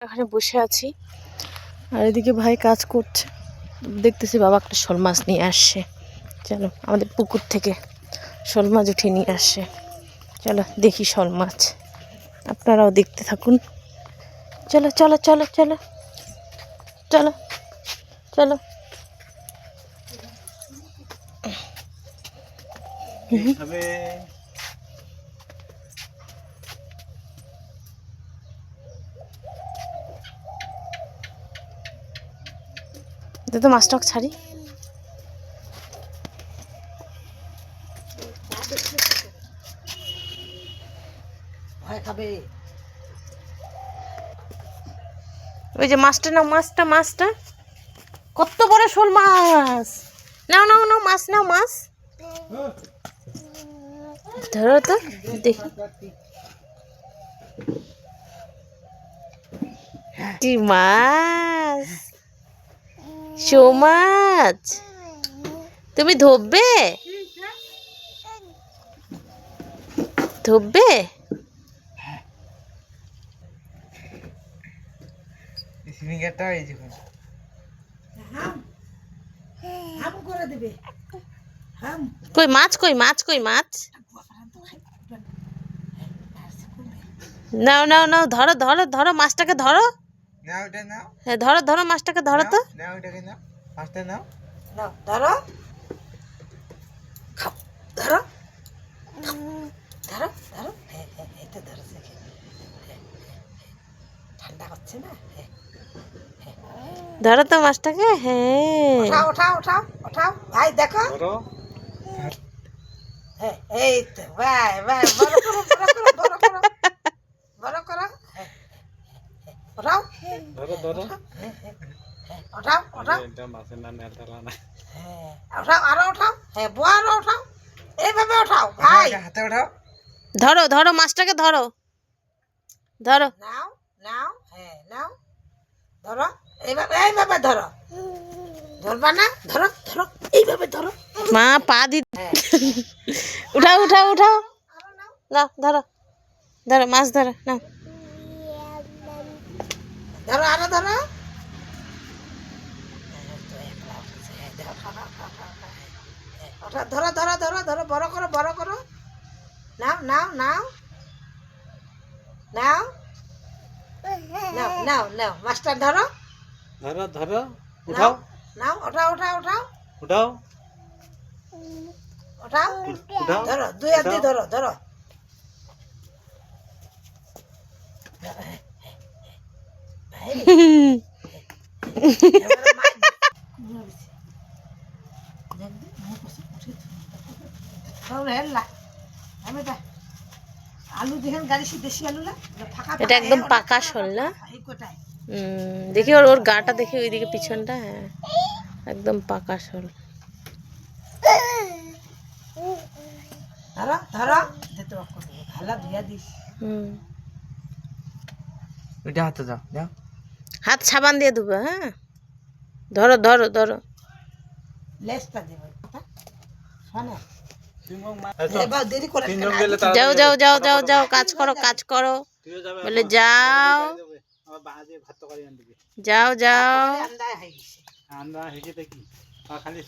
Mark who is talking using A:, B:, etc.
A: এখানে বসে আছি আর এদিকে ভাই কাজ করছে। দেখতেছি বাবা একটা শোল মাছ নিয়ে আসছে। চলো আমাদের পুকুর থেকে শোল মাছ উঠিয়ে নিয়ে আসছে। চলো দেখি শোল মাছ, আপনারাও দেখতে থাকুন। চলো চলো চলো চলো চলো চলো। তো মাছটা ছাড়ি। ওই যে মাছটা নাও, মাছটা মাছটা কত বড় শোল মাছ। নাও নাও নাও মাছ, নাও মাছ ধরো তো দেখি কি মাছ। শো মাছ তুমি ধরবে ধরবে? কই মাছ, কই মাছ, কই মাছ? নাও নাও নাও, ধরো ধরো ধরো মাছটাকে ধরো। হ্যাঁ ধরো ধরো মাছটাকে ধরো তো। ধরো ধরো ধরো ধরো। ঠান্ডা হচ্ছে না? ধরো তো মাছটাকে। হ্যাঁ ওঠাও ওঠাও ওঠাও ভাই, দেখো এই তো ভাই ভাই, বড় করো বড় করো বড় করো বড় করো। ওঠাও ধরো ধরো ওঠাও ওঠাও। এটা মাছের নাম নেতালা না। হ্যাঁ ওঠাও আরো ওঠাও। হ্যাঁ বড় আরো ওঠাও, এইভাবে ওঠাও ভাই, হাতে ওঠাও। ধরো ধরো মাছটাকে ধরো ধরো। নাও নাও, হ্যাঁ নাও ধরো, এইভাবে এইভাবে ধরো। ধরবা না? ধরো ধরো এইভাবে ধরো। মা পা দি। উঠাও উঠাও উঠাও, না ধরো ধরো মাছ ধরো, না ধরো আরো ধরো। ধরো ধরো ধরো ধরো, বড় করো বড় করো। নাও নাও নাও নাও নাও নাও নাও মাছটা ধরো ধরো ধরো। উঠাও নাও, ওঠাও ওঠাও ওঠাও উঠাও ওঠাও উঠাও। ধরো দুই হাত দিয়ে ধরো ধরো। এটা একদম পাকা শোল না? দেখি ওর ওর গাটা দেখি, ওইদিকে পিছনটা। হ্যাঁ একদম পাকা শোল। হাত সাবান দিয়ে ধুবে। হ্যাঁ ধরো ধরো ধরো। যাও যাও যাও যাও যাও, কাজ করো কাজ করো বলে যাও যাও যাও। খালি